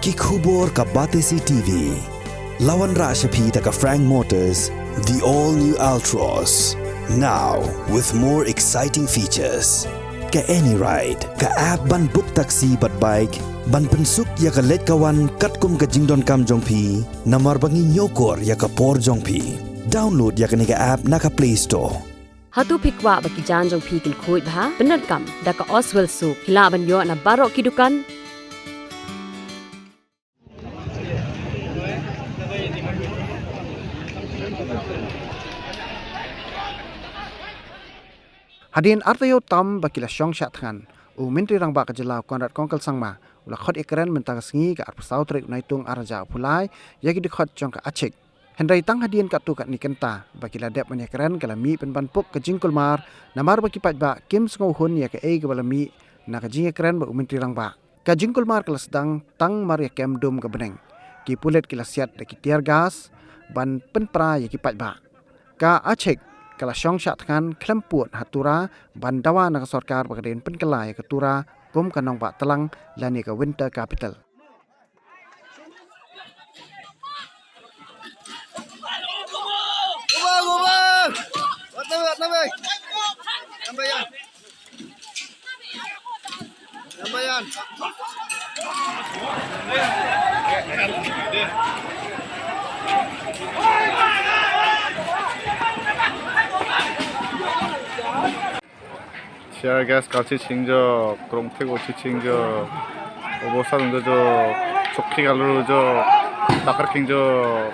Kikubor ka Batesi TV. Lawan Rashapi taka Frank Motors, the all-new Altros. Now, with more exciting features. Ka any ride, ka app ban book taxi bat bike, ban pensuk ya ka let kawan katkum ka jingdon kam jongpi, namar bangi nyokor ya ka por jongpi. Download ya ka niga app na ka Play Store. Hatu pikwa baki janjong pikil kuit bha, benar kam, daka Oswell Soup, hilaban yo na barok kidukan. Hadin artayo tam bakila syong syatkan u Myntri Rangbah kajela konrat kongkal sangma ula khot ekran mentang sengi ka arpasau trek naitung araja pulai yagi dikhot jong ka acik hendai tang hadin ka tu ka nikenta bakila dep menekran kala mi penbanpuk ka Jingkulmar namar baki pajba kim sngau hun ya ka e ka balami na ka jing ekran ba u Myntri Rangbah ka Jingkulmar kala sedang tang mar ya kem dum ka beneng ki pulet kila siat da ki tiar gas ban penpra ya ki pajba ka acik kala syong syatkan klemput Tura bandawa nak sarkar bagaden penkelai ke Tura gom kanong ba telang lani ke winter capital. Share gas 같이 챙겨 그럼 태고 챙겨 오버사는 저 좋게 갈로 저 나카킹 저